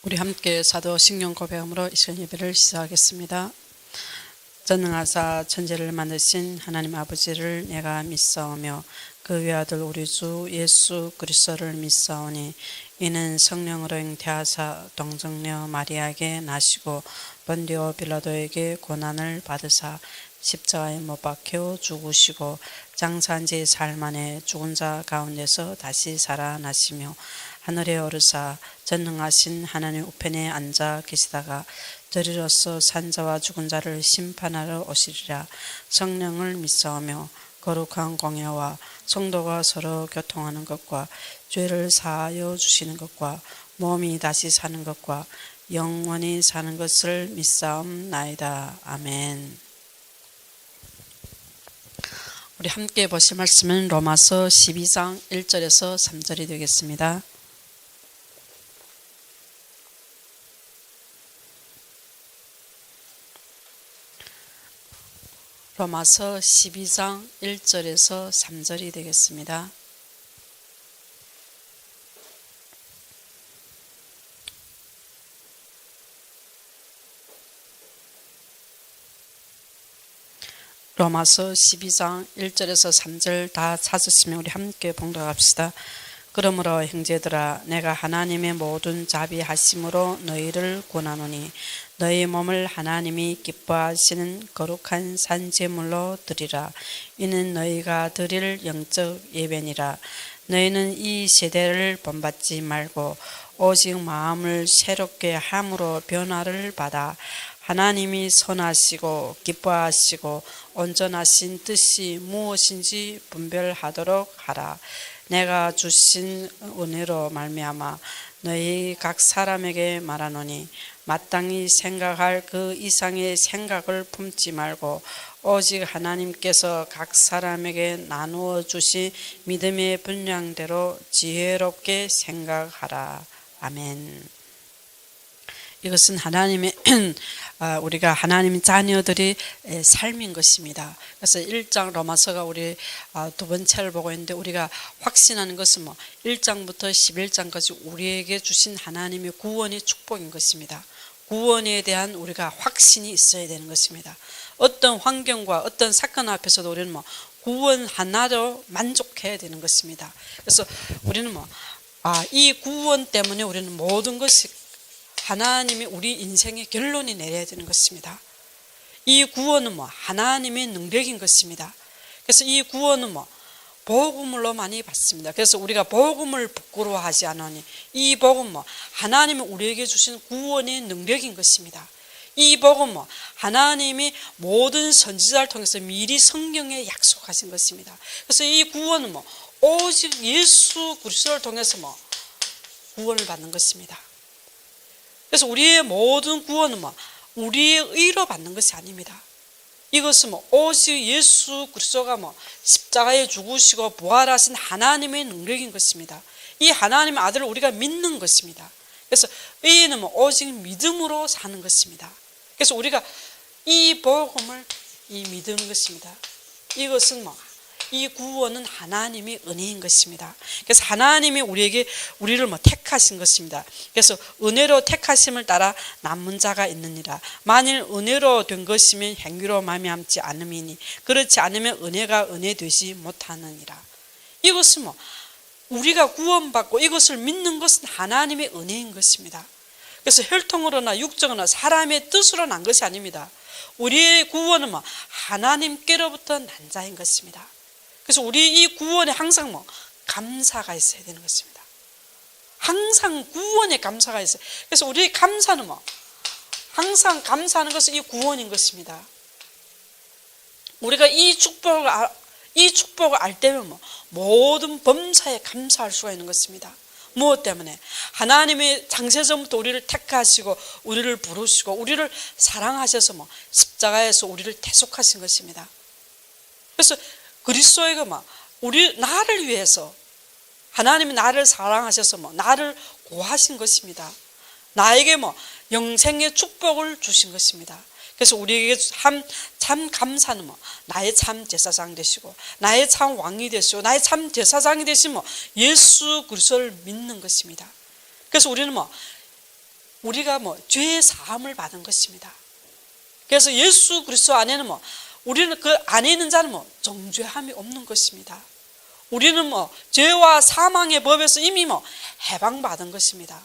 우리 함께 사도신경 고백함으로 이 시간 예배를 시작하겠습니다. 전능하사 천지를 만드신 하나님 아버지를 내가 믿사오며 그 외아들 우리 주 예수 그리스도를 믿사오니 이는 성령으로 잉태하사 동정녀 마리아에게 나시고 본디오 빌라도에게 고난을 받으사 십자가에 못 박혀 죽으시고 장사한 지 사흘 만에 죽은 자 가운데서 다시 살아나시며 하늘에 오르사 전능하신 하나님 우편에 앉아 계시다가 저리로서 산자와 죽은 자를 심판하러 오시리라. 성령을 믿사오며 거룩한 공예와 성도가 서로 교통하는 것과 죄를 사하여 주시는 것과 몸이 다시 사는 것과 영원히 사는 것을 믿사옵나이다. 아멘. 우리 함께 보실 말씀은 로마서 12장 1절에서 3절이 되겠습니다. 로마서 12장 1절에서 3절이 되겠습니다. 로마서 12장 1절에서 3절 다 찾으시면 우리 함께 봉독합시다. 그러므로 형제들아 내가 하나님의 모든 자비하심으로 너희를 권하노니 너희 몸을 하나님이 기뻐하시는 거룩한 산제물로 드리라. 이는 너희가 드릴 영적 예배니라. 너희는 이 세대를 본받지 말고 오직 마음을 새롭게 함으로 변화를 받아 하나님이 선하시고 기뻐하시고 온전하신 뜻이 무엇인지 분별하도록 하라. 내가 주신 은혜로 말미암아 너희 각 사람에게 말하노니 마땅히 생각할 그 이상의 생각을 품지 말고 오직 하나님께서 각 사람에게 나누어 주신 믿음의 분량대로 지혜롭게 생각하라. 아멘. 이것은 하나님의 우리가 하나님 자녀들이 삶인 것입니다. 그래서 1장 로마서가 우리 두 번째를 보고 있는데 우리가 확신하는 것은 1장부터 11장까지 우리에게 주신 하나님의 구원의 축복인 것입니다. 구원에 대한 우리가 확신이 있어야 되는 것입니다. 어떤 환경과 어떤 사건 앞에서도 우리는 구원 하나로 만족해야 되는 것입니다. 그래서 우리는 이 구원 때문에 우리는 모든 것이 하나님이 우리 인생의 결론이 내려야 되는 것입니다. 이 구원은 하나님의 능력인 것입니다. 그래서 이 구원은 복음으로 많이 받습니다. 그래서 우리가 복음을 부끄러워하지 않으니 이 복음은 하나님이 우리에게 주신 구원의 능력인 것입니다. 이 복음은 하나님이 모든 선지자를 통해서 미리 성경에 약속하신 것입니다. 그래서 이 구원은 오직 예수 그리스도를 통해서 구원을 받는 것입니다. 그래서 우리의 모든 구원은 우리의 의로 받는 것이 아닙니다. 이것은 오직 예수 그리스도가 십자가에 죽으시고 부활하신 하나님의 능력인 것입니다. 이 하나님의 아들을 우리가 믿는 것입니다. 그래서 의인은 오직 믿음으로 사는 것입니다. 그래서 우리가 이 복음을 믿는 것입니다. 이것은 이 구원은 하나님의 은혜인 것입니다. 그래서 하나님이 우리를 택하신 것입니다. 그래서 은혜로 택하심을 따라 남은 자가 있느니라. 만일 은혜로 된 것이면 행위로 말미암지 않음이니 그렇지 않으면 은혜가 은혜 되지 못하느니라. 이것은 우리가 구원받고 이것을 믿는 것은 하나님의 은혜인 것입니다. 그래서 혈통으로나 육정으로나 사람의 뜻으로 난 것이 아닙니다. 우리의 구원은 하나님께로부터 난 자인 것입니다. 그래서 우리 이 구원에 항상 감사가 있어야 되는 것입니다. 항상 구원에 감사가 있어요. 그래서 우리의 감사는 항상 감사하는 것은 이 구원인 것입니다. 우리가 이 축복을 알 때면 모든 범사에 감사할 수가 있는 것입니다. 무엇 때문에? 하나님의 창세전부터 우리를 택하시고 우리를 부르시고 우리를 사랑하셔서 십자가에서 우리를 대속하신 것입니다. 그래서 그리스도가 나를 위해서 하나님이 나를 사랑하셔서 나를 구하신 것입니다. 나에게 영생의 축복을 주신 것입니다. 그래서 우리에게 참 감사는 나의 참 제사장 되시고 나의 참 왕이 되시고 나의 참 제사장이 되신 예수 그리스도를 믿는 것입니다. 그래서 우리는 우리가 죄의 사함을 받은 것입니다. 그래서 예수 그리스도 안에는 우리는 그 안에 있는 자는 정죄함이 없는 것입니다. 우리는 죄와 사망의 법에서 이미 해방받은 것입니다.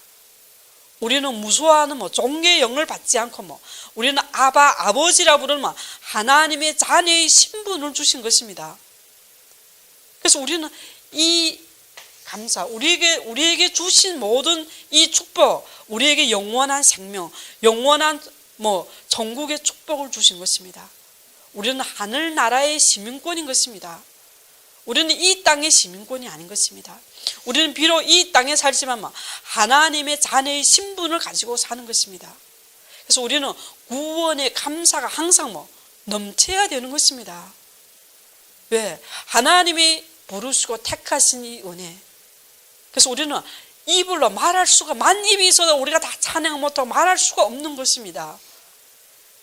우리는 무수하는 종의 영을 받지 않고 우리는 아버지라 부르는 하나님의 자녀의 신분을 주신 것입니다. 그래서 우리는 이 감사, 우리에게 주신 모든 이 축복, 우리에게 영원한 생명, 영원한 천국의 축복을 주신 것입니다. 우리는 하늘나라의 시민권인 것입니다. 우리는 이 땅의 시민권이 아닌 것입니다. 우리는 비록 이 땅에 살지만 하나님의 자녀의 신분을 가지고 사는 것입니다. 그래서 우리는 구원의 감사가 항상 넘쳐야 되는 것입니다. 왜? 하나님이 부르시고 택하신 이 은혜. 그래서 우리는 입으로 말할 수가, 만 입이 있어도 우리가 다 찬양 못하고 말할 수가 없는 것입니다.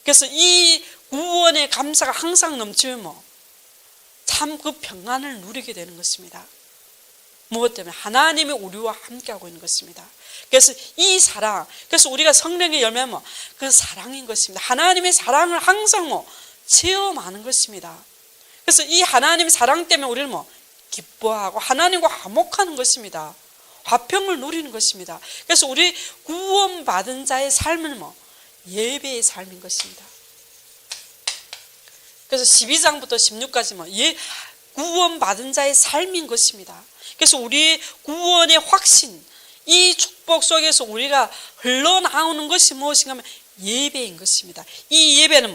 그래서 이 구원의 감사가 항상 넘치면 참 그 평안을 누리게 되는 것입니다. 무엇 때문에? 하나님이 우리와 함께하고 있는 것입니다. 그래서 이 사랑, 그래서 우리가 성령의 열매는 그 사랑인 것입니다. 하나님의 사랑을 항상 체험하는 것입니다. 그래서 이 하나님의 사랑 때문에 우리는 기뻐하고 하나님과 화목하는 것입니다. 화평을 누리는 것입니다. 그래서 우리 구원받은 자의 삶은 예배의 삶인 것입니다. 그래서 12장부터 16까지 구원받은 자의 삶인 것입니다. 그래서 우리의 구원의 확신, 이 축복 속에서 우리가 흘러나오는 것이 무엇인가 하면 예배인 것입니다. 이 예배는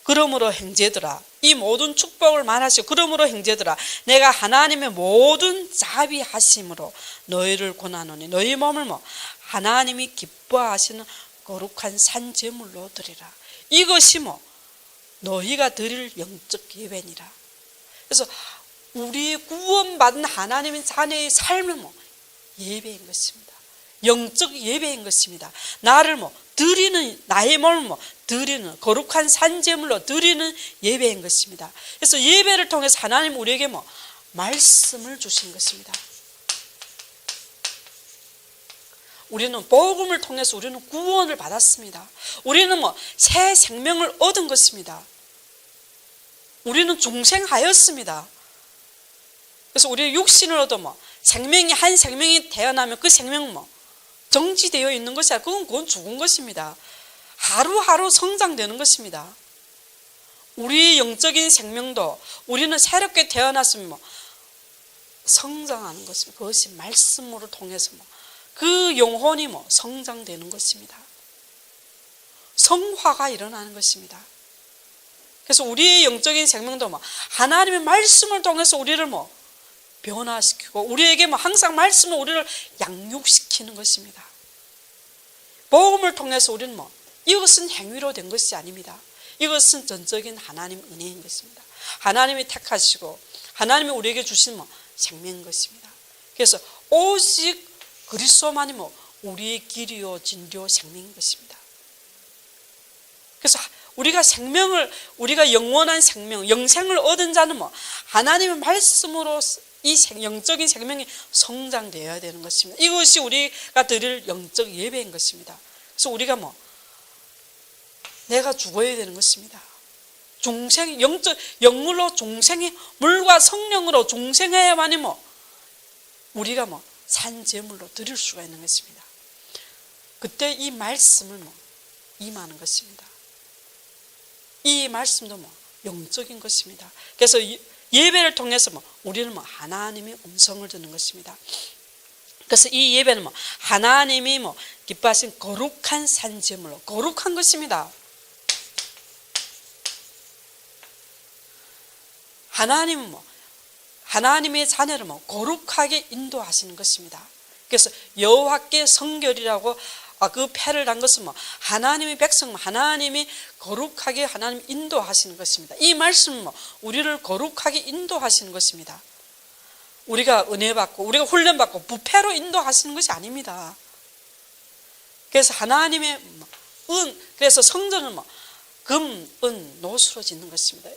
그러므로 형제들아, 이 모든 축복을 말하시고, 그러므로 형제들아, 내가 하나님의 모든 자비하심으로 너희를 권하노니 너희 몸을 하나님이 기뻐하시는 거룩한 산제물로 드리라. 이것이 너희가 드릴 영적 예배니라. 그래서 우리 구원받은 하나님의 자녀의 삶은 예배인 것입니다. 영적 예배인 것입니다. 나를 드리는, 나의 몸을 드리는 거룩한 산제물로 드리는 예배인 것입니다. 그래서 예배를 통해서 하나님 우리에게 말씀을 주신 것입니다. 우리는 복음을 통해서 우리는 구원을 받았습니다. 우리는 새 생명을 얻은 것입니다. 우리는 중생하였습니다. 그래서 우리 육신을 얻어 생명이, 한 생명이 태어나면 그 생명은 정지되어 있는 것이 아니라 그건 죽은 것입니다. 하루하루 성장되는 것입니다. 우리 영적인 생명도 우리는 새롭게 태어났으면 성장하는 것입니다. 그것이 말씀으로 통해서 그 영혼이 성장되는 것입니다. 성화가 일어나는 것입니다. 그래서 우리의 영적인 생명도 하나님의 말씀을 통해서 우리를 변화시키고 우리에게 항상 말씀은 우리를 양육시키는 것입니다. 복음을 통해서 우리는 이것은 행위로 된 것이 아닙니다. 이것은 전적인 하나님 은혜인 것입니다. 하나님이 택하시고 하나님이 우리에게 주신 생명인 것입니다. 그래서 오직 그리스도만이 우리의 길이요 진리요 생명인 것입니다. 그래서 우리가 영원한 생명, 영생을 얻은 자는 하나님의 말씀으로 이 영적인 생명이 성장되어야 되는 것입니다. 이것이 우리가 드릴 영적 예배인 것입니다. 그래서 우리가 내가 죽어야 되는 것입니다. 영물로 중생이, 물과 성령으로 중생해야만이 우리가 산제물로 드릴 수가 있는 것입니다. 그때 이 말씀을 임하는 것입니다. 이 말씀도 영적인 것입니다. 그래서 예배를 통해서 우리는 하나님의 음성을 듣는 것입니다. 그래서 이 예배는 하나님이 기뻐하신 거룩한 산제물로, 거룩한 것입니다. 하나님의 자녀를 거룩하게 인도하시는 것입니다. 그래서 여호와께 성결이라고 그 패를 단 것은 하나님의 백성, 하나님이 거룩하게 하나님 인도하시는 것입니다. 이 말씀은 우리를 거룩하게 인도하시는 것입니다. 우리가 은혜 받고 우리가 훈련 받고 부패로 인도하시는 것이 아닙니다. 그래서 하나님의 그래서 성전은 금, 은, 노수로 짓는 것입니다.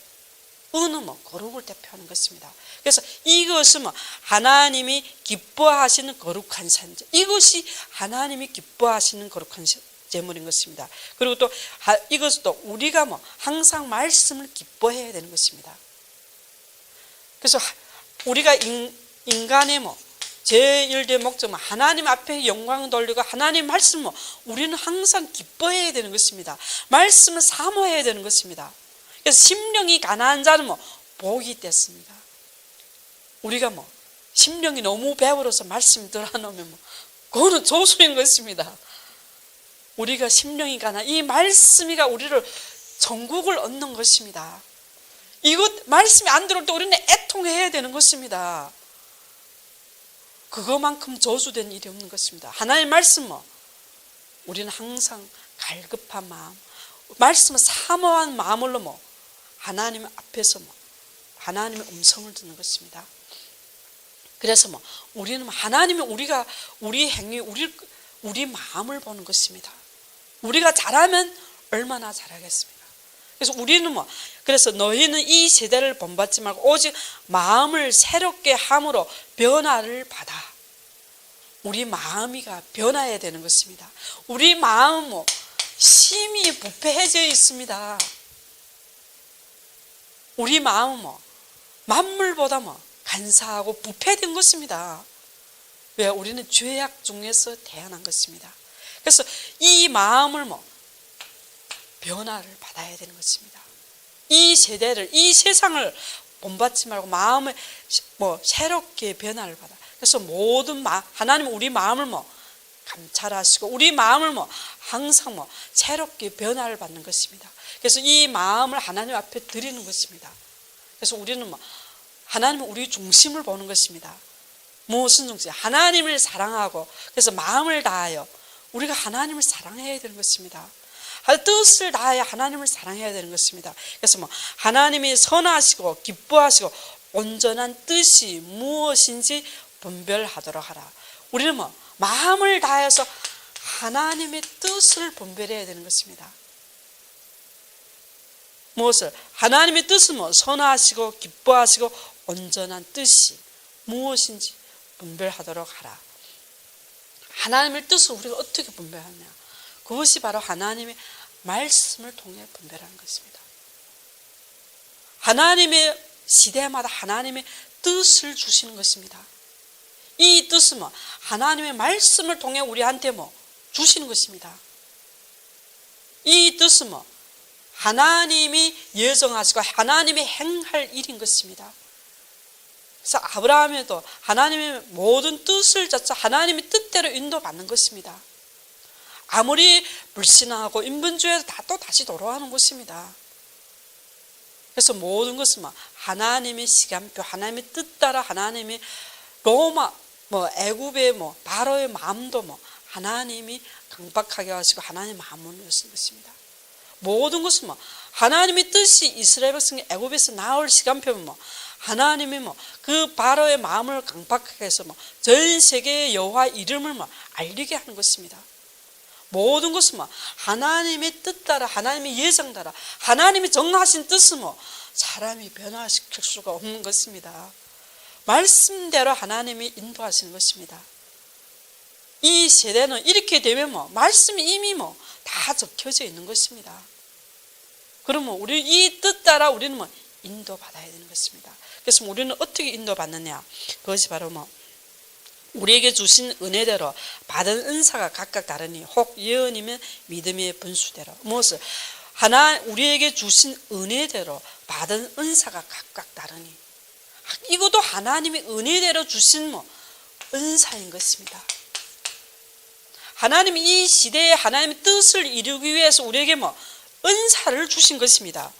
은은 거룩을 대표하는 것입니다. 그래서 이것은 하나님이 기뻐하시는 거룩한 산제, 이것이 하나님이 기뻐하시는 거룩한 제물인 것입니다. 그리고 또 이것도 우리가 항상 말씀을 기뻐해야 되는 것입니다. 그래서 우리가 인간의 제1대 목적은 하나님 앞에 영광 돌리고 하나님 말씀 우리는 항상 기뻐해야 되는 것입니다. 말씀을 사모해야 되는 것입니다. 그래서 심령이 가난한 자는 복이 됐습니다. 우리가 심령이 너무 배불러서 말씀 들어놓으면 그거는 조소인 것입니다. 우리가 심령이 가난 이 말씀이가 우리를 천국을 얻는 것입니다. 이것 말씀이 안 들어올 때 우리는 애통해야 되는 것입니다. 그거만큼 저주된 일이 없는 것입니다. 하나님의 말씀 우리는 항상 갈급한 마음, 말씀을 사모한 마음으로 하나님 앞에서 하나님의 음성을 듣는 것입니다. 그래서 우리는 하나님은 우리 행위, 우리 마음을 보는 것입니다. 우리가 잘하면 얼마나 잘하겠습니까? 그래서 우리는 그래서 너희는 이 세대를 본받지 말고 오직 마음을 새롭게 함으로 변화를 받아. 우리 마음이가 변화해야 되는 것입니다. 우리 마음은 심히 부패해져 있습니다. 우리 마음은 만물보다 간사하고 부패된 것입니다. 왜? 우리는 죄악 중에서 태어난 것입니다. 그래서 이 마음을 변화를 받아야 되는 것입니다. 이 세대를, 이 세상을 본받지 말고 마음을 새롭게 변화를 받아. 그래서 모든 하나님은 우리 마음을 감찰하시고 우리 마음을 항상 새롭게 변화를 받는 것입니다. 그래서 이 마음을 하나님 앞에 드리는 것입니다. 그래서 우리는 하나님은 우리 중심을 보는 것입니다. 무슨 중심? 하나님을 사랑하고 그래서 마음을 다하여 우리가 하나님을 사랑해야 되는 것입니다. 뜻을 다하여 하나님을 사랑해야 되는 것입니다. 그래서 하나님이 선하시고 기뻐하시고 온전한 뜻이 무엇인지 분별하도록 하라. 우리는 마음을 다해서 하나님의 뜻을 분별해야 되는 것입니다. 무엇을? 하나님의 뜻은 선하시고 기뻐하시고 온전한 뜻이 무엇인지 분별하도록 하라. 하나님의 뜻을 우리가 어떻게 분별하냐? 그것이 바로 하나님의 말씀을 통해 분별하는 것입니다. 하나님의 시대마다 하나님의 뜻을 주시는 것입니다. 이 뜻은 하나님의 말씀을 통해 우리한테 주시는 것입니다. 이 뜻은 하나님이 예정하시고 하나님이 행할 일인 것입니다. 그래서 아브라함에도 하나님의 모든 뜻을 자체 하나님의 뜻대로 인도받는 것입니다. 아무리 불신하고 인본주의에도 또 다시 돌아오는 것입니다. 그래서 모든 것은 하나님의 시간표, 하나님의 뜻 따라 하나님의 로마, 애굽의 바로의 마음도 하나님이 강박하게 하시고 하나님의 마음을 여신 것입니다. 모든 것은 하나님의 뜻이 이스라엘 백성이 애굽에서 나올 시간표면 하나님이 그 바로의 마음을 강박하게 해서 전 세계의 여호와 이름을 알리게 하는 것입니다. 모든 것은 하나님의 뜻 따라 하나님의 예정 따라 하나님이 정하신 뜻은 사람이 변화시킬 수가 없는 것입니다. 말씀대로 하나님이 인도하시는 것입니다. 이 세대는 이렇게 되면 말씀이 이미 다 적혀져 있는 것입니다. 그러면 우리 이 뜻 따라 우리는 인도받아야 되는 것입니다. 그래서 우리는 어떻게 인도받느냐? 그것이 바로 우리에게 주신 은혜대로 받은 은사가 각각 다르니 혹 예언이면 믿음의 분수대로. 무엇을? 우리에게 주신 은혜대로 받은 은사가 각각 다르니 이것도 하나님의 은혜대로 주신 은사인 것입니다. 하나님이 이 시대에 하나님의 뜻을 이루기 위해서 우리에게 은사를 주신 것입니다.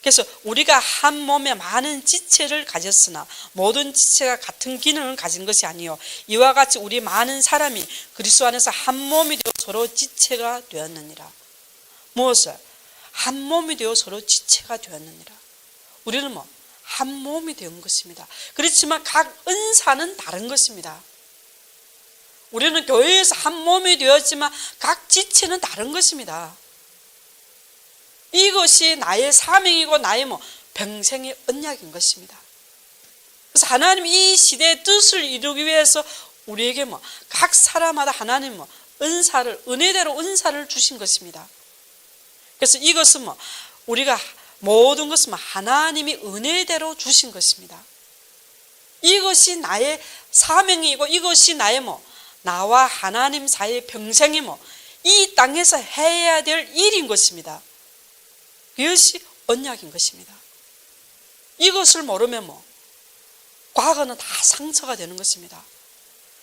그래서 우리가 한 몸에 많은 지체를 가졌으나 모든 지체가 같은 기능을 가진 것이 아니요 이와 같이 우리 많은 사람이 그리스도 안에서 한 몸이 되어 서로 지체가 되었느니라. 무엇을? 한 몸이 되어 서로 지체가 되었느니라. 우리는 한 몸이 된 것입니다. 그렇지만 각 은사는 다른 것입니다. 우리는 교회에서 한 몸이 되었지만 각 지체는 다른 것입니다. 이것이 나의 사명이고 나의 평생의 언약인 것입니다. 그래서 하나님 이 시대의 뜻을 이루기 위해서 우리에게 각 사람마다 하나님 은사를, 은혜대로 은사를 주신 것입니다. 그래서 이것은 우리가 모든 것은 하나님이 은혜대로 주신 것입니다. 이것이 나의 사명이고 이것이 나의 나와 하나님 사이의 평생이 이 땅에서 해야 될 일인 것입니다. 그것이 언약인 것입니다. 이것을 모르면 과거는 다 상처가 되는 것입니다.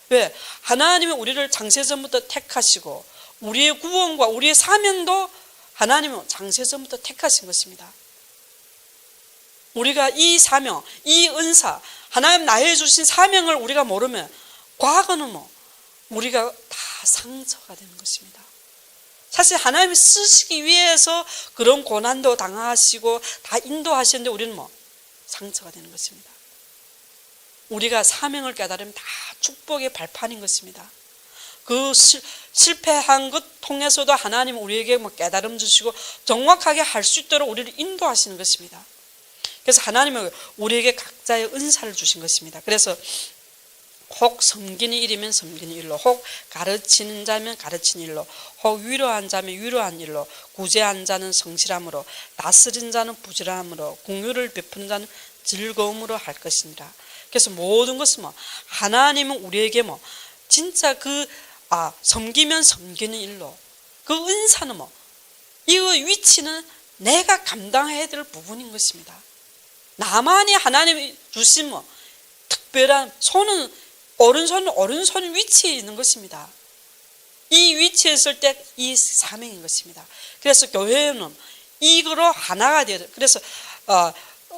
왜? 하나님이 우리를 창세전부터 택하시고 우리의 구원과 우리의 사명도 하나님은 창세전부터 택하신 것입니다. 우리가 이 사명, 이 은사, 하나님 나에 주신 사명을 우리가 모르면 과거는 우리가 다 상처가 되는 것입니다. 사실 하나님이 쓰시기 위해서 그런 고난도 당하시고 다 인도하시는데 우리는 상처가 되는 것입니다. 우리가 사명을 깨달으면 다 축복의 발판인 것입니다. 그 실패한 것 통해서도 하나님은 우리에게 깨달음 주시고 정확하게 할 수 있도록 우리를 인도하시는 것입니다. 그래서 하나님은 우리에게 각자의 은사를 주신 것입니다. 그래서 혹 섬기는 일이면 섬기는 일로, 혹 가르치는 자면 가르치는 일로, 혹 위로한 자면 위로한 일로, 구제한 자는 성실함으로, 다스린 자는 부지런함으로, 공유를 베푸는 자는 즐거움으로 할 것이니라. 그래서 모든 것은 하나님은 우리에게 진짜 섬기면 섬기는 일로, 그 은사는 이 위치는 내가 감당해야 될 부분인 것입니다. 나만이 하나님이 주신 특별한 손은 오른손 위치에 있는 것입니다. 이 위치에 있을 때 이 사명인 것입니다. 그래서 교회는 이거로 하나가 되어, 그래서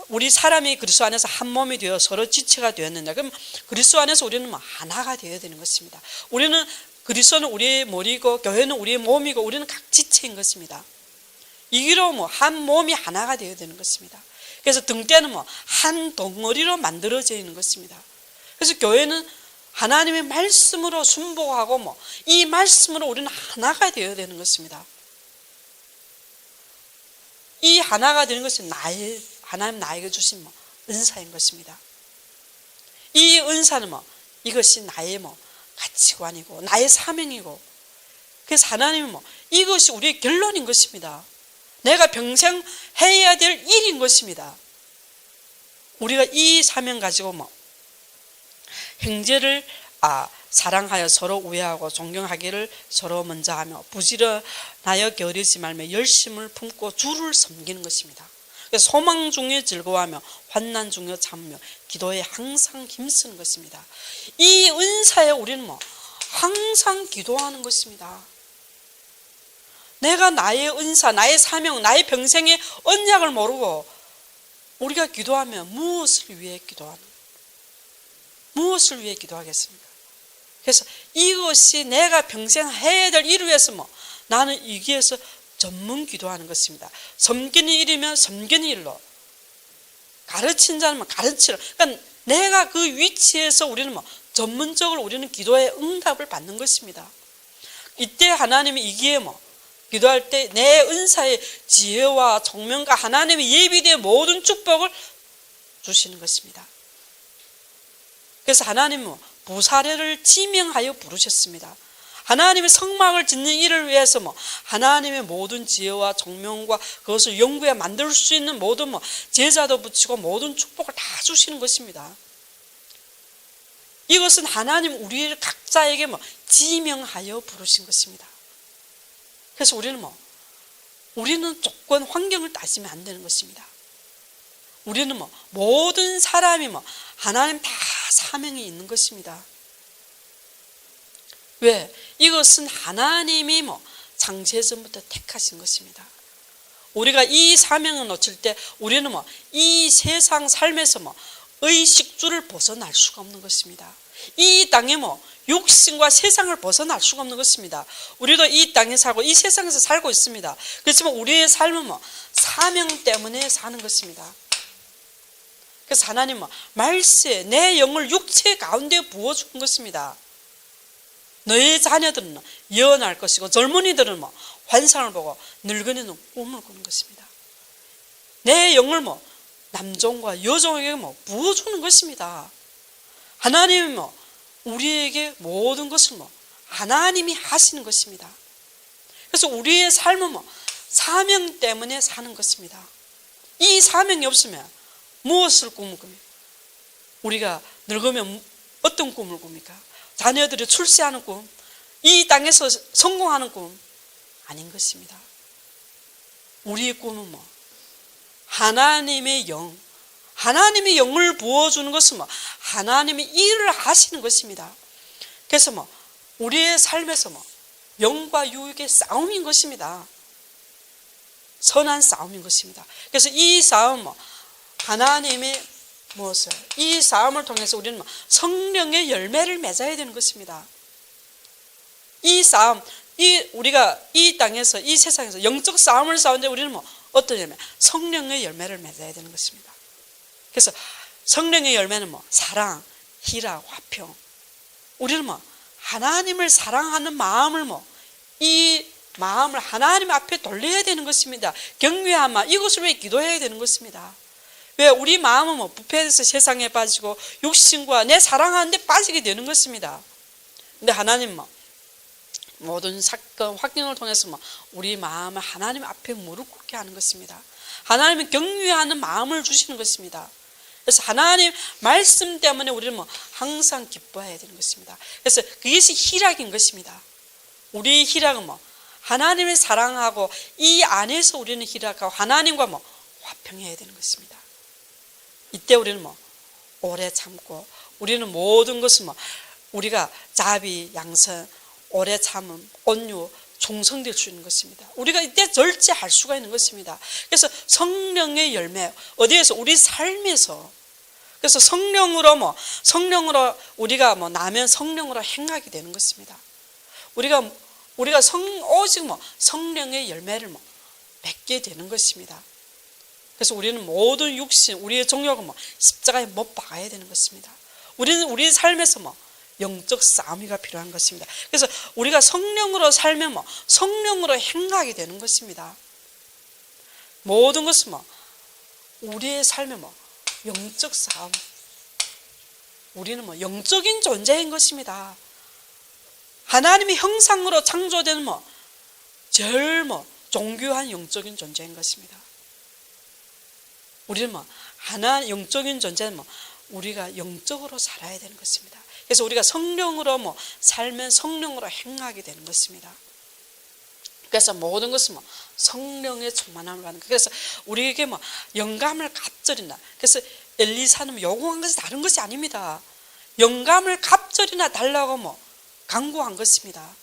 우리 사람이 그리스도 안에서 한 몸이 되어 서로 지체가 되었느냐, 그럼 그리스도 안에서 우리는 하나가 되어야 되는 것입니다. 우리는 그리스도는 우리의 머리고 교회는 우리의 몸이고 우리는 각 지체인 것입니다. 이기로 한 몸이 하나가 되어야 되는 것입니다. 그래서 등대는 한 덩어리로 만들어져 있는 것입니다. 그래서 교회는 하나님의 말씀으로 순복하고 이 말씀으로 우리는 하나가 되어야 되는 것입니다. 이 하나가 되는 것은 하나님 나에게 주신 은사인 것입니다. 이 은사는 이것이 나의 가치관이고 나의 사명이고, 그래서 하나님은 이것이 우리의 결론인 것입니다. 내가 평생 해야 될 일인 것입니다. 우리가 이 사명 가지고 형제를 사랑하여 서로 우애하고 존경하기를 서로 먼저 하며 부지런하여 게으르지 말며 열심을 품고 주를 섬기는 것입니다. 그래서 소망 중에 즐거워하며 환난 중에 참으며 기도에 항상 힘쓰는 것입니다. 이 은사에 우리는 항상 기도하는 것입니다. 내가 나의 은사, 나의 사명, 나의 평생의 언약을 모르고 우리가 기도하면 무엇을 위해 기도하겠습니까? 그래서 이것이 내가 평생 해야 될 일을 위해서 나는 여기에서 전문 기도하는 것입니다. 섬기는 일이면 섬기는 일로, 가르친 자는 가르치러, 그러니까 내가 그 위치에서 우리는 전문적으로 우리는 기도의 응답을 받는 것입니다. 이때 하나님이 이기에 기도할 때 내 은사의 지혜와 총명과 하나님의 예비된 모든 축복을 주시는 것입니다. 그래서 하나님은 부사례를 지명하여 부르셨습니다. 하나님의 성막을 짓는 일을 위해서 하나님의 모든 지혜와 총명과 그것을 연구해 만들 수 있는 모든 제자도 붙이고 모든 축복을 다 주시는 것입니다. 이것은 하나님 우리 각자에게 지명하여 부르신 것입니다. 그래서 우리는 조건 환경을 따지면 안 되는 것입니다. 우리는 모든 사람이 하나님 다 사명이 있는 것입니다. 왜? 이것은 하나님이 창세전부터 택하신 것입니다. 우리가 이 사명을 놓칠 때 우리는 이 세상 삶에서 의식주를 벗어날 수가 없는 것입니다. 이 땅에 육신과 세상을 벗어날 수가 없는 것입니다. 우리도 이 땅에 살고 이 세상에서 살고 있습니다. 그렇지만 우리의 삶은 사명 때문에 사는 것입니다. 그래서 하나님은 말세에 내 영을 육체 가운데 부어준 것입니다. 너의 자녀들은 예언할 것이고 젊은이들은 환상을 보고 늙은이는 꿈을 꾸는 것입니다. 내 영을 남종과 여종에게 부어주는 것입니다. 하나님은 우리에게 모든 것을 하나님이 하시는 것입니다. 그래서 우리의 삶은 사명 때문에 사는 것입니다. 이 사명이 없으면 무엇을 꿈을 꿉니까? 우리가 늙으면 어떤 꿈을 꿉니까? 자녀들이 출세하는 꿈, 이 땅에서 성공하는 꿈 아닌 것입니다. 우리의 꿈은 하나님의 영, 하나님의 영을 부어주는 것은 하나님의 일을 하시는 것입니다. 그래서 우리의 삶에서 영과 유익의 싸움인 것입니다. 선한 싸움인 것입니다. 그래서 이 싸움, 하나님의 무엇을, 이 싸움을 통해서 우리는 성령의 열매를 맺어야 되는 것입니다. 이 싸움, 우리가 이 땅에서, 이 세상에서 영적 싸움을 싸우는데 우리는 어떤 열매? 성령의 열매를 맺어야 되는 것입니다. 그래서 성령의 열매는 사랑, 희락, 화평. 우리는 하나님을 사랑하는 마음을 이 마음을 하나님 앞에 돌려야 되는 것입니다. 경외한 마음, 이것을 왜 기도해야 되는 것입니다. 왜 우리 마음은 부패해서 세상에 빠지고 육신과 내 사랑하는데 빠지게 되는 것입니다. 근데 하나님 모든 사건, 환경을 통해서 우리 마음을 하나님 앞에 무릎 꿇게 하는 것입니다. 하나님은 경외하는 마음을 주시는 것입니다. 그래서 하나님 말씀 때문에 우리는 항상 기뻐해야 되는 것입니다. 그래서 그것이 희락인 것입니다. 우리의 희락은 하나님을 사랑하고 이 안에서 우리는 희락하고 하나님과 화평해야 되는 것입니다. 이때 우리는 오래 참고, 우리는 모든 것을 우리가 자비, 양선, 오래 참음, 온유, 종성될 수 있는 것입니다. 우리가 이때 절제할 수가 있는 것입니다. 그래서 성령의 열매, 어디에서? 우리 삶에서. 그래서 성령으로 우리가 나면 성령으로 행하게 되는 것입니다. 우리가 오직 성령의 열매를 맺게 되는 것입니다. 그래서 우리는 모든 육신, 우리의 정욕은 십자가에 못 박아야 되는 것입니다. 우리는 우리 삶에서 영적 싸움이가 필요한 것입니다. 그래서 우리가 성령으로 살면 성령으로 행하게 되는 것입니다. 모든 것은 우리의 삶에 영적 싸움. 우리는 영적인 존재인 것입니다. 하나님의 형상으로 창조된 제일 존귀한 영적인 존재인 것입니다. 우리는 영적인 존재는 우리가 영적으로 살아야 되는 것입니다. 그래서 우리가 성령으로 살면 성령으로 행하게 되는 것입니다. 그래서 모든 것은 성령의 충만함을 받는 거예요. 그래서 우리에게 영감을 갑절이나, 그래서 엘리사는 요구한 것이 다른 것이 아닙니다. 영감을 갑절이나 달라고 간구한 것입니다.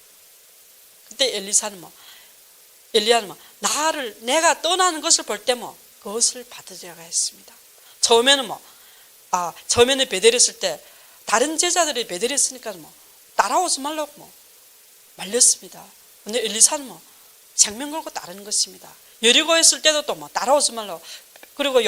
그때 엘리야는 내가 떠나는 것을 볼 때 그것을 받으려고 했습니다. 처음에는 베델에 있을 때 다른 제자들이 베델에 있으니까 따라오지 말라고 말렸습니다. 근데 엘리사는 생명 걸고 따르는 것입니다. 여리고에 있을 때도 또 따라오지 말라고, 그리고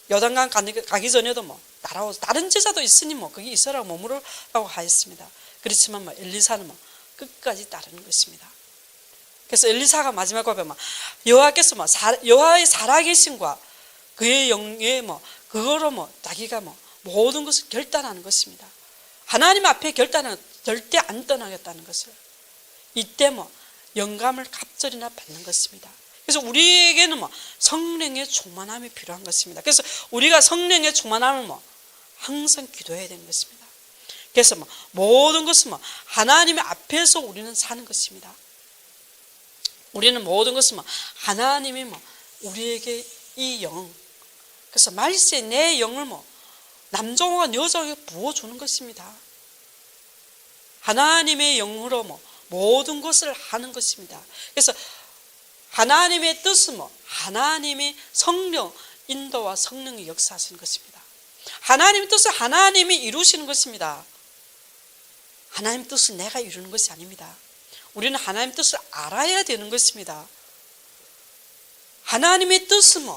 요단강 가기 전에도 따라오지, 다른 제자도 있으니 거기 있으라고 머무르라고 하였습니다. 그렇지만 엘리사는 끝까지 따르는 것입니다. 그래서 엘리사가 마지막에 보면 여호와께서 여호와의 살아계심과 그의 영에 그거로 자기가 모든 것을 결단하는 것입니다. 하나님 앞에 결단하는, 절대 안 떠나겠다는 것을, 이때 영감을 갑절이나 받는 것입니다. 그래서 우리에게는 성령의 충만함이 필요한 것입니다. 그래서 우리가 성령의 충만함을 항상 기도해야 되는 것입니다. 그래서 모든 것은 하나님의 앞에서 우리는 사는 것입니다. 우리는 모든 것은 하나님이 우리에게 이 영, 그래서 말세 내 영을 남종과 여종에게 부어주는 것입니다. 하나님의 영으로 모든 것을 하는 것입니다. 그래서 하나님의 뜻은 하나님의 성령 인도와 성령이 역사하시는 것입니다. 하나님의 뜻은 하나님이 이루시는 것입니다. 하나님의 뜻은 내가 이루는 것이 아닙니다. 우리는 하나님의 뜻을 알아야 되는 것입니다. 하나님의 뜻은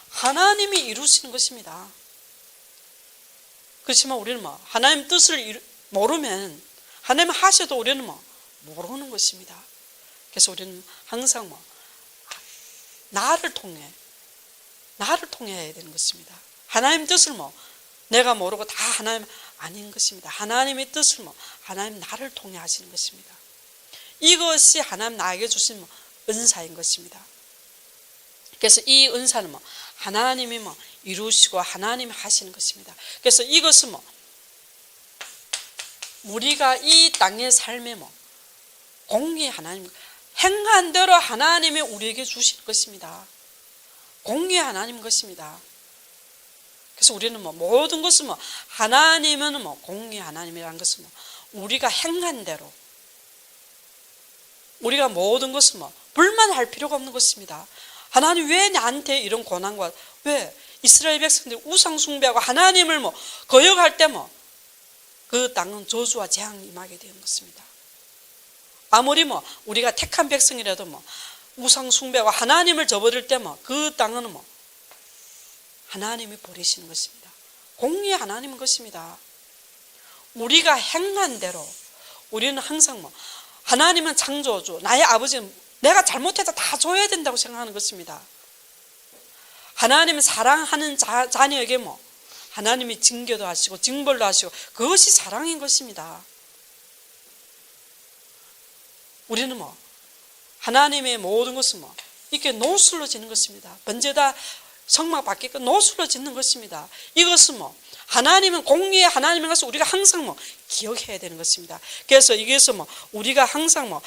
하나님이 이루시는 것입니다. 그렇지만 우리는 하나님의 뜻을 모르면, 하나님 하셔도 우리는 모르는 것입니다. 그래서 우리는 항상 나를 통해야 되는 것입니다. 하나님 뜻을 내가 모르고 다 하나님 아닌 것입니다. 하나님의 뜻은 하나님 나를 통해 하시는 것입니다. 이것이 하나님 나에게 주신 은사인 것입니다. 그래서 이 은사는 하나님이 이루시고 하나님이 하시는 것입니다. 그래서 이것은 우리가 이 땅의 삶에 공의 하나님 행한 대로 하나님이 우리에게 주시는 것입니다. 공의 하나님 것입니다. 그래서 우리는 모든 것은 하나님은 공의 하나님이라는 것은 우리가 행한 대로 우리가 모든 것은 불만할 필요가 없는 것입니다. 하나님 왜 나한테 이런 고난과 왜 이스라엘 백성들이 우상 숭배하고 하나님을 거역할 때 그 땅은 저주와 재앙이 임하게 되는 것입니다. 아무리 우리가 택한 백성이라도 우상 숭배하고 하나님을 저버릴 때 그 땅은 하나님이 버리시는 것입니다. 공의 하나님인 것입니다. 우리가 행한 대로 우리는 항상 하나님은 창조주, 나의 아버지는 내가 잘못해도 다 줘야 된다고 생각하는 것입니다. 하나님은 사랑하는 자녀에게 하나님이 징계도 하시고 징벌도 하시고 그것이 사랑인 것입니다. 우리는 하나님의 모든 것은 이렇게 노술로 짓는 것입니다. 번제다 성막 밖에 노술로 짓는 것입니다. 이것은 하나님은 공의의 하나님인 것을 우리가 항상 기억해야 되는 것입니다. 그래서 여기서 우리가 항상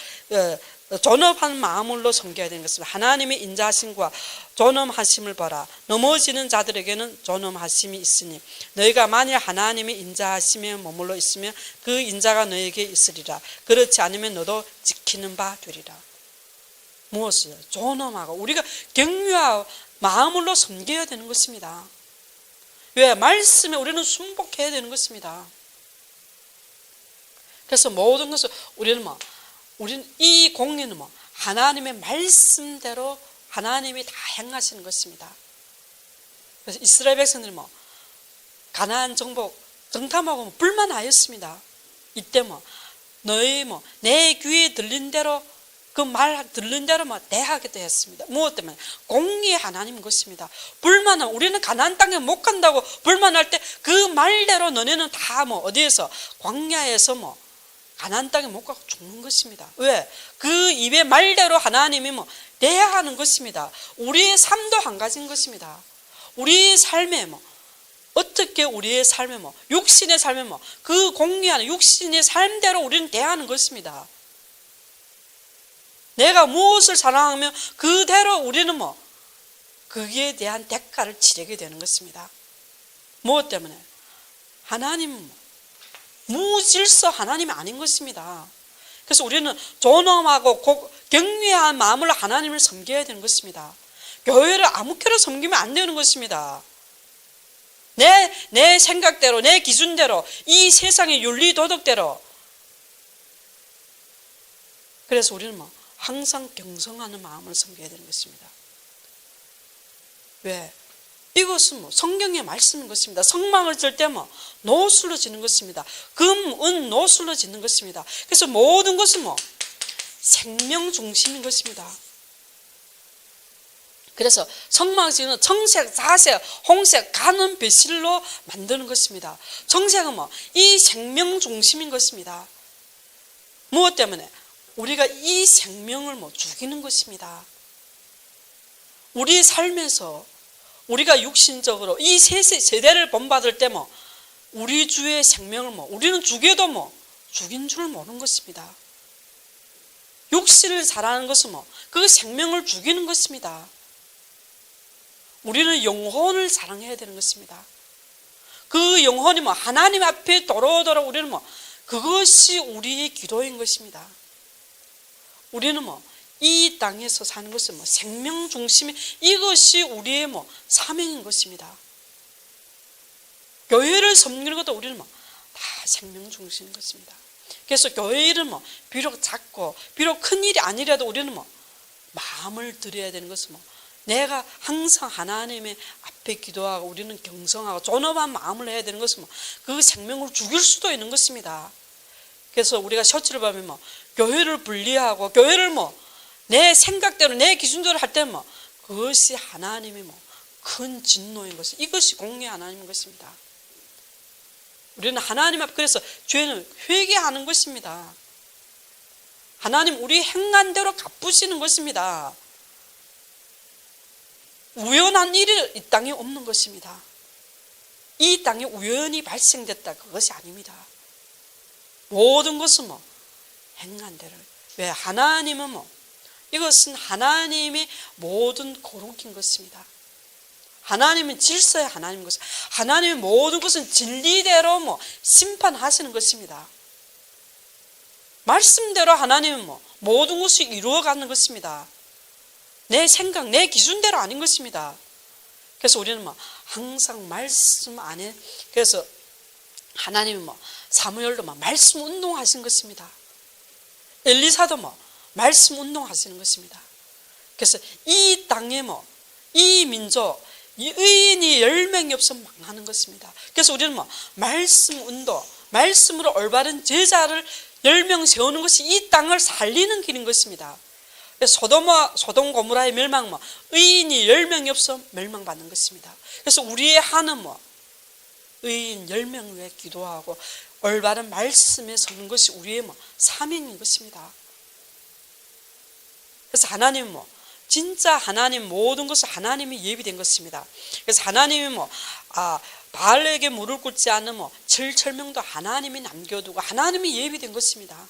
존엄한 마음으로 섬겨야 되는 것입니다. 하나님의 인자하심과 존엄하심을 보라. 넘어지는 자들에게는 존엄하심이 있으니 너희가 만일 하나님의 인자하심에 머물러 있으면 그 인자가 너에게 있으리라. 그렇지 않으면 너도 지키는 바 되리라. 무엇을? 존엄하고 우리가 경유하고 마음으로 섬겨야 되는 것입니다. 왜? 말씀에 우리는 순복해야 되는 것입니다. 그래서 모든 것을 우리는 이 공의는 하나님의 말씀대로 하나님이 다 행하시는 것입니다. 그래서 이스라엘 백성들이 가나안 정복 정탐하고 불만하였습니다. 이때 너희 내 귀에 들린 대로 그 말 들린 대로 대하겠다 했습니다. 무엇 때문에? 공의의 하나님인 것입니다. 불만은 우리는 가나안 땅에 못 간다고 불만할 때 그 말대로 너네는 다 어디에서 광야에서 가나안 땅에 못 가고 죽는 것입니다. 왜? 그 입의 말대로 하나님이 대하는 것입니다. 우리의 삶도 한 가지인 것입니다. 우리의 삶에 어떻게 우리의 삶에 육신의 삶에 그 공의하는 육신의 삶대로 우리는 대하는 것입니다. 내가 무엇을 사랑하면 그대로 우리는 거기에 대한 대가를 치르게 되는 것입니다. 무엇 때문에? 하나님은 무질서 하나님이 아닌 것입니다. 그래서 우리는 존엄하고 경외한 마음으로 하나님을 섬겨야 되는 것입니다. 교회를 아무렇게나 섬기면 안 되는 것입니다. 내 생각대로 내 기준대로 이 세상의 윤리 도덕대로. 그래서 우리는 항상 경성하는 마음을 섬겨야 되는 것입니다. 왜? 이것은 성경의 말씀인 것입니다. 성막을 질 때 노술로 짓는 것입니다. 금, 은, 노술로 짓는 것입니다. 그래서 모든 것은 생명 중심인 것입니다. 그래서 성막을 지는 청색, 자색, 홍색, 가는 배실로 만드는 것입니다. 청색은 이 생명 중심인 것입니다. 무엇 때문에? 우리가 이 생명을 죽이는 것입니다. 우리 삶에서 우리가 육신적으로 이 세대를 본받을 때 우리 주의 생명을 우리는 죽여도 죽인 줄 모르는 것입니다. 육신을 사랑하는 것은 그 생명을 죽이는 것입니다. 우리는 영혼을 사랑해야 되는 것입니다. 그 영혼이 하나님 앞에 도로도록 우리는 그것이 우리의 기도인 것입니다. 우리는 이 땅에서 사는 것은 생명 중심이 이것이 우리의 사명인 것입니다. 교회를 섬기는 것도 우리는 다 생명 중심인 것입니다. 그래서 교회는 비록 작고 비록 큰 일이 아니라도 우리는 마음을 들여야 되는 것은 내가 항상 하나님의 앞에 기도하고 우리는 경성하고 존엄한 마음을 해야 되는 것은 그 생명을 죽일 수도 있는 것입니다. 그래서 우리가 셔츠를 보면 교회를 분리하고 교회를 내 생각대로 내 기준대로 할 때 그것이 하나님의 큰 진노인 것이 이것이 공의 하나님인 것입니다. 우리는 하나님 앞, 그래서 죄는 회개하는 것입니다. 하나님 우리 행한 대로 갚으시는 것입니다. 우연한 일이 이 땅에 없는 것입니다. 이 땅에 우연히 발생됐다, 그것이 아닙니다. 모든 것은 행한 대로. 왜? 하나님은 이것은 하나님의 모든 거룩인 것입니다. 하나님은 질서의 하나님인 것입니다. 하나님의 모든 것은 진리대로 심판하시는 것입니다. 말씀대로 하나님은 모든 것이 이루어가는 것입니다. 내 생각, 내 기준대로 아닌 것입니다. 그래서 우리는 항상 말씀 안에, 그래서 하나님은 사무엘도 말씀 운동하신 것입니다. 엘리사도 말씀 운동하시는 것입니다. 그래서 이 땅에 이 민족, 이 의인이 10명이 없으면 망하는 것입니다. 그래서 우리는 말씀 운동, 말씀으로 올바른 제자를 10명 세우는 것이 이 땅을 살리는 길인 것입니다. 소돔 고모라의 멸망, 의인이 10명이 없어 멸망받는 것입니다. 그래서 우리의 한은 의인 10명 위해 기도하고 올바른 말씀에 서는 것이 우리의 사명인 것입니다. 그래서 하나님은 진짜 하나님 모든 것은 하나님이 예비된 것입니다. 그래서 하나님이 바알에게 무릎 꿇지 않는 철철명도 하나님이 남겨두고 하나님이 예비된 것입니다.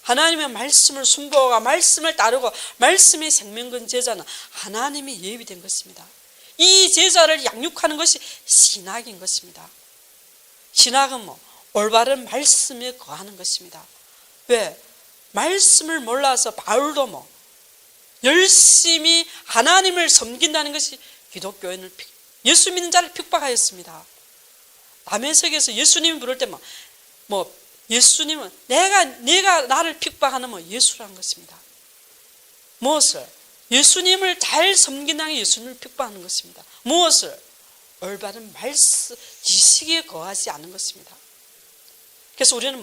하나님의 말씀을 순복하고 말씀을 따르고 말씀의 생명근 제자는 하나님이 예비된 것입니다. 이 제자를 양육하는 것이 신학인 것입니다. 신학은 올바른 말씀에 거하는 것입니다. 왜? 말씀을 몰라서 바울도 열심히 하나님을 섬긴다는 것이 기독교인을, 예수 믿는 자를 핍박하였습니다. 담에색에서 예수님을 부를 때 예수님은 내가 나를 핍박하는 예수라는 것입니다. 무엇을? 예수님을 잘 섬긴다는 예수님을 핍박하는 것입니다. 무엇을? 올바른 말씀, 지식에 거하지 않는 것입니다. 그래서 우리는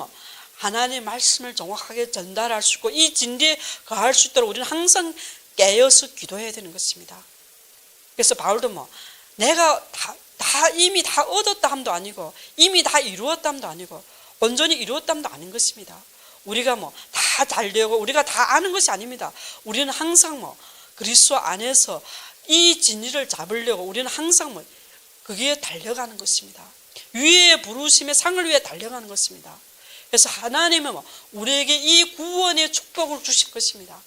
하나님의 말씀을 정확하게 전달할 수 있고 이 진리에 거할 수 있도록 우리는 항상 깨어서 기도해야 되는 것입니다. 그래서 바울도 내가 이미 다 얻었다 함도 아니고 이미 다 이루었다 함도 아니고 온전히 이루었다 함도 아닌 것입니다. 우리가 다 잘되고 우리가 다 아는 것이 아닙니다. 우리는 항상 그리스도 안에서 이 진리를 잡으려고 우리는 항상 거기에 달려가는 것입니다. 위의 부르심의 상을 위해 달려가는 것입니다. 그래서 하나님은 우리에게 이 구원의 축복을 주신 것입니다.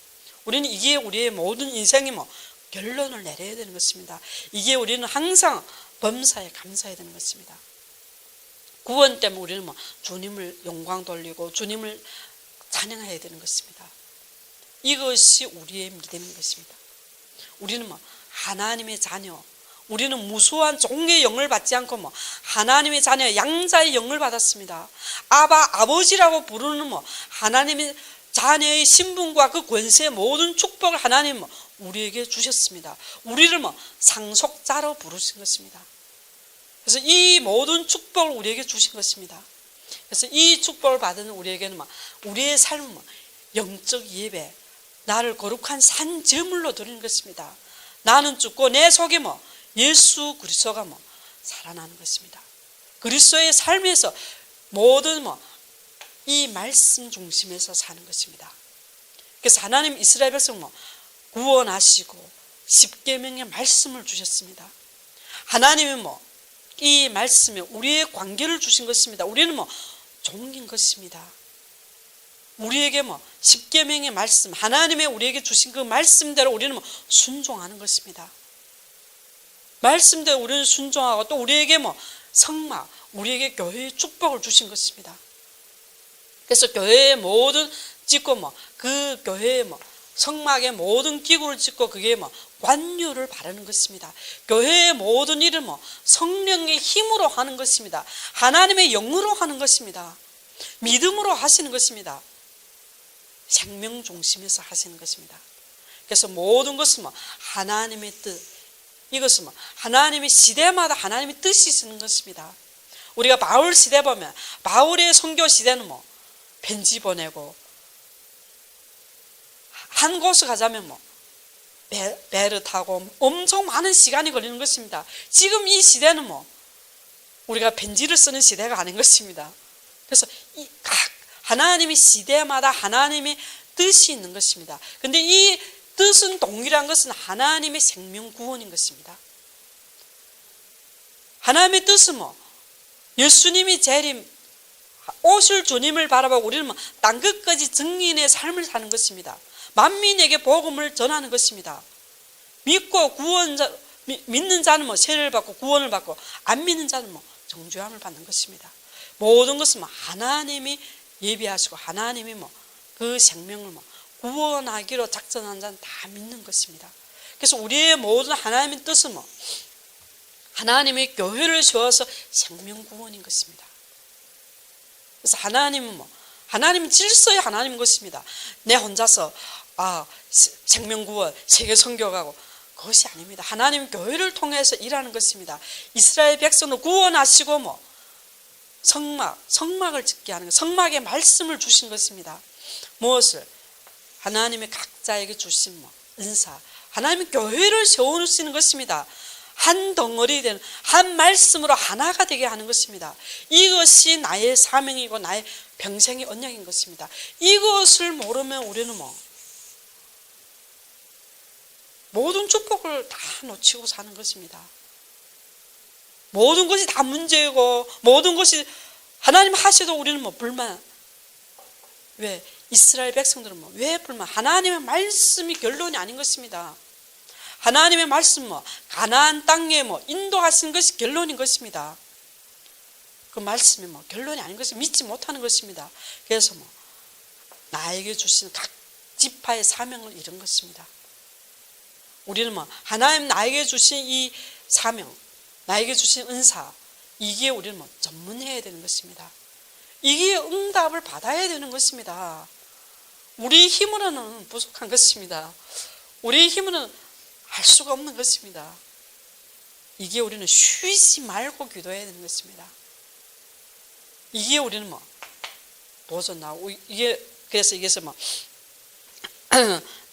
우리는 이게 우리의 모든 인생의 결론을 내려야 되는 것입니다. 이게 우리는 항상 범사에 감사해야 되는 것입니다. 구원 때문에 우리는 주님을 영광 돌리고 주님을 찬양해야 되는 것입니다. 이것이 우리의 믿음인 것입니다. 우리는 하나님의 자녀, 우리는 무수한 종의 영을 받지 않고 하나님의 자녀, 양자의 영을 받았습니다. 아버지라고 부르는 하나님의 자녀의 신분과 그 권세의 모든 축복을 하나님은 우리에게 주셨습니다. 우리를 상속자로 부르신 것입니다. 그래서 이 모든 축복을 우리에게 주신 것입니다. 그래서 이 축복을 받은 우리에게는 우리의 삶은 영적 예배, 나를 거룩한 산 제물로 드리는 것입니다. 나는 죽고 내 속에 예수 그리스도가 살아나는 것입니다. 그리스도의 삶에서 모든 이 말씀 중심에서 사는 것입니다. 그래서 하나님 이스라엘 백성 구원하시고 십계명의 말씀을 주셨습니다. 하나님이 이 말씀에 우리의 관계를 주신 것입니다. 우리는 종인 것입니다. 우리에게 십계명의 말씀, 하나님의 우리에게 주신 그 말씀대로 우리는 순종하는 것입니다. 말씀대로 우리는 순종하고 또 우리에게 성막, 우리에게 교회의 축복을 주신 것입니다. 그래서 교회의 모든 짓고 그 교회의 성막의 모든 기구를 짓고 그게 관유를 바르는 것입니다. 교회의 모든 일은 성령의 힘으로 하는 것입니다. 하나님의 영으로 하는 것입니다. 믿음으로 하시는 것입니다. 생명 중심에서 하시는 것입니다. 그래서 모든 것은 하나님의 뜻, 이것은 하나님의 시대마다 하나님의 뜻이 있는 것입니다. 우리가 바울 시대 보면 바울의 선교 시대는 편지 보내고 한 곳을 가자면 배를 타고 엄청 많은 시간이 걸리는 것입니다. 지금 이 시대는 우리가 편지를 쓰는 시대가 아닌 것입니다. 그래서 각 하나님의 시대마다 하나님의 뜻이 있는 것입니다. 근데 이 뜻은 동일한 것은 하나님의 생명 구원인 것입니다. 하나님의 뜻은 예수님이 재림 오실 주님을 바라보고 우리는 땅 끝까지 증인의 삶을 사는 것입니다. 만민에게 복음을 전하는 것입니다. 믿고 믿는 자는 세례를 받고 구원을 받고 안 믿는 자는 정죄함을 받는 것입니다. 모든 것은 하나님이 예비하시고 하나님이 그 생명을 구원하기로 작정한 자는 다 믿는 것입니다. 그래서 우리의 모든 하나님의 뜻은 하나님의 교회를 세워서 생명 구원인 것입니다. 그래서 하나님은 질서의 하나님인 것입니다. 내 혼자서 생명 구원, 세계 선교가고 그것이 아닙니다. 하나님은 교회를 통해서 일하는 것입니다. 이스라엘 백성을 구원하시고 성막을 짓게 하는 것, 성막의 말씀을 주신 것입니다. 무엇을? 하나님의 각자에게 주신 은사, 하나님의 교회를 세우시는 것입니다. 한 덩어리 되는 한 말씀으로 하나가 되게 하는 것입니다. 이것이 나의 사명이고 나의 평생의 언약인 것입니다. 이것을 모르면 우리는 모든 축복을 다 놓치고 사는 것입니다. 모든 것이 다 문제고 모든 것이 하나님 하셔도 우리는 불만. 왜? 이스라엘 백성들은 왜 불만? 하나님의 말씀이 결론이 아닌 것입니다. 하나님의 말씀 가나안 땅에 인도하신 것이 결론인 것입니다. 그 말씀이 결론이 아닌 것을 믿지 못하는 것입니다. 그래서 나에게 주신 각 지파의 사명을 이룬 것입니다. 우리는 하나님 나에게 주신 이 사명, 나에게 주신 은사, 이게 우리는 전문해야 되는 것입니다. 이게 응답을 받아야 되는 것입니다. 우리 힘으로는 부족한 것입니다. 우리 힘으로는 할 수가 없는 것입니다. 이게 우리는 쉬지 말고 기도해야 되는 것입니다. 이게 우리는 도전하고 그래서 이게서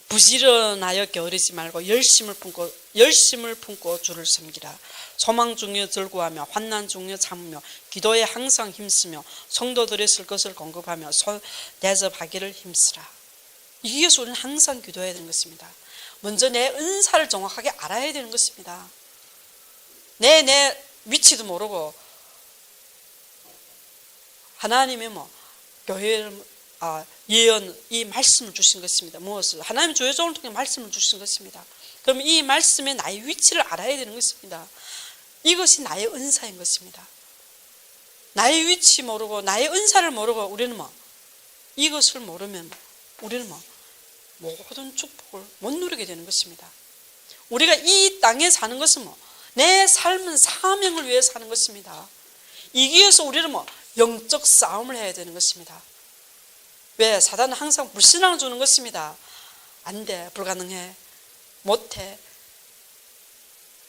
부지런하여 게으르지 말고 열심을 품고 주를 섬기라. 소망 중에 절구하며 환난 중에 참으며 기도에 항상 힘쓰며 성도들이 쓸 것을 공급하며 대접하기를 힘쓰라. 이게서 우리는 항상 기도해야 되는 것입니다. 먼저 내 은사를 정확하게 알아야 되는 것입니다. 내 위치도 모르고 하나님의 교회를 예언 이 말씀을 주신 것입니다. 무엇을? 하나님 조회종을 통해 말씀을 주신 것입니다. 그럼 이 말씀에 나의 위치를 알아야 되는 것입니다. 이것이 나의 은사인 것입니다. 나의 위치 모르고 나의 은사를 모르고 우리는 이것을 모르면 우리는 모든 축복을 못 누리게 되는 것입니다. 우리가 이 땅에 사는 것은 내 삶은 사명을 위해 사는 것입니다. 이기 위해서 우리는 영적 싸움을 해야 되는 것입니다. 왜? 사단은 항상 불신앙을 주는 것입니다. 안 돼, 불가능해, 못해.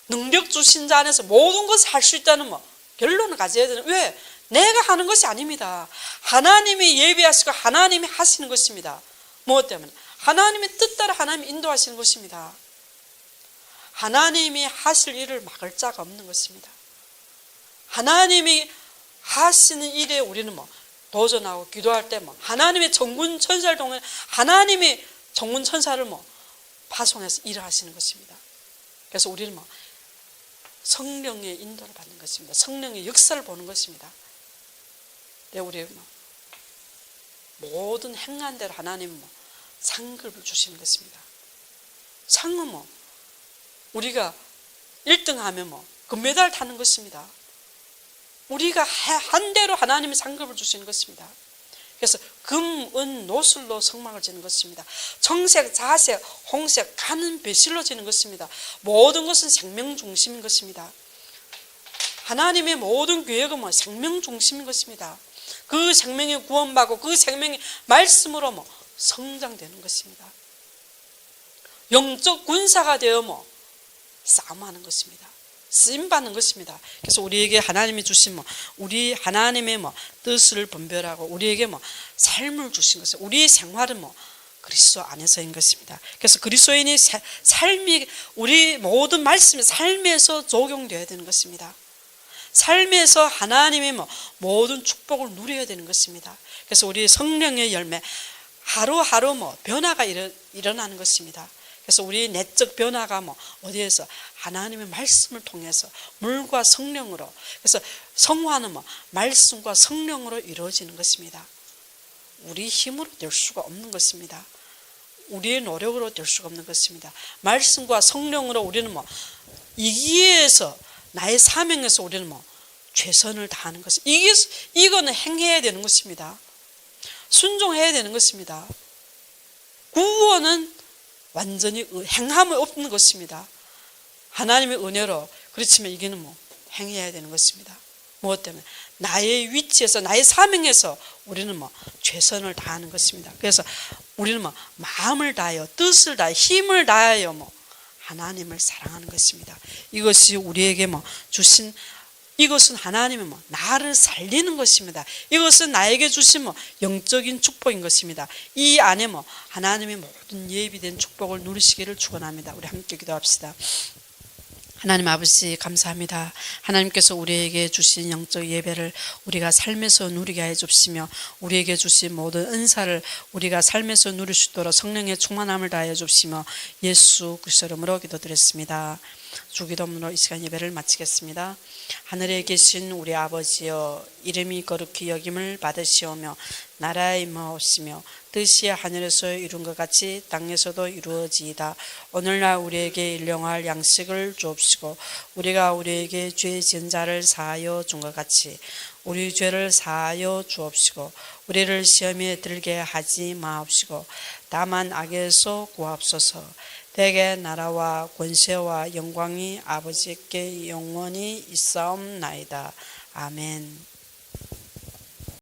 능력 주신 자 안에서 모든 것을 할 수 있다는 결론을 가져야 되는. 왜? 내가 하는 것이 아닙니다. 하나님이 예비하시고 하나님이 하시는 것입니다. 무엇 때문에? 하나님의 뜻 따라 하나님이 인도하시는 것입니다. 하나님이 하실 일을 막을 자가 없는 것입니다. 하나님이 하시는 일에 우리는 도전하고 기도할 때 하나님의 정군 천사를 통해 하나님의 정군 천사를 파송해서 일을 하시는 것입니다. 그래서 우리는 성령의 인도를 받는 것입니다. 성령의 역사를 보는 것입니다. 우리 모든 행한 대로 하나님은 상급을 주시는 것입니다. 상은 우리가 1등 하면 금메달 타는 것입니다. 우리가 한 대로 하나님의 상급을 주시는 것입니다. 그래서 금, 은, 노술로 성막을 지는 것입니다. 청색, 자색, 홍색, 가는 배실로 지는 것입니다. 모든 것은 생명 중심인 것입니다. 하나님의 모든 계획은 생명 중심인 것입니다. 그 생명이 구원받고 그 생명이 말씀으로 성장되는 것입니다. 영적 군사가 되어 싸움하는 것입니다. 쓰임받는 것입니다. 그래서 우리에게 하나님이 주신 우리 하나님의 뜻을 분별하고 우리에게 삶을 주신 것은 우리의 생활은 그리스도 안에서인 것입니다. 그래서 그리스도인의 삶이 우리 모든 말씀이 삶에서 적용되어야 되는 것입니다. 삶에서 하나님의 모든 축복을 누려야 되는 것입니다. 그래서 우리 성령의 열매 하루하루 변화가 일어나는 것입니다. 그래서 우리 내적 변화가 어디에서 하나님의 말씀을 통해서 물과 성령으로, 그래서 성화는 말씀과 성령으로 이루어지는 것입니다. 우리 힘으로 될 수가 없는 것입니다. 우리의 노력으로 될 수가 없는 것입니다. 말씀과 성령으로 우리는 이기에서 나의 사명에서 우리는 최선을 다하는 것이 이거는 행해야 되는 것입니다. 순종해야 되는 것입니다. 구원은 완전히 행함이 없는 것입니다. 하나님의 은혜로. 그렇지만 이게는 행해야 되는 것입니다. 무엇 때문에? 나의 위치에서 나의 사명에서 우리는 최선을 다하는 것입니다. 그래서 우리는 마음을 다하여 뜻을 다하여 힘을 다하여 하나님을 사랑하는 것입니다. 이것이 우리에게 주신, 이것은 하나님의 나를 살리는 것입니다. 이것은 나에게 주신 영적인 축복인 것입니다. 이 안에 하나님의 모든 예비된 축복을 누리시기를 축원합니다. 우리 함께 기도합시다. 하나님 아버지 감사합니다. 하나님께서 우리에게 주신 영적 예배를 우리가 삶에서 누리게 해 주시며 우리에게 주신 모든 은사를 우리가 삶에서 누릴 수 있도록 성령의 충만함을 다해 주시며 예수 그리스도 이름으로 기도드렸습니다. 주기도문으로 이 시간 예배를 마치겠습니다. 하늘에 계신 우리 아버지여, 이름이 거룩히 여김을 받으시오며 나라의 임하옵시며 뜻이 하늘에서 이룬 것 같이 땅에서도 이루어지이다. 오늘날 우리에게 일용할 양식을 주옵시고 우리가 우리에게 죄 지은 자를 사하여 준 것 같이 우리 죄를 사하여 주옵시고 우리를 시험에 들게 하지 마옵시고 다만 악에서 구하옵소서. 대개 나라와 권세와 영광이 아버지께 영원히 있사옵나이다. 아멘.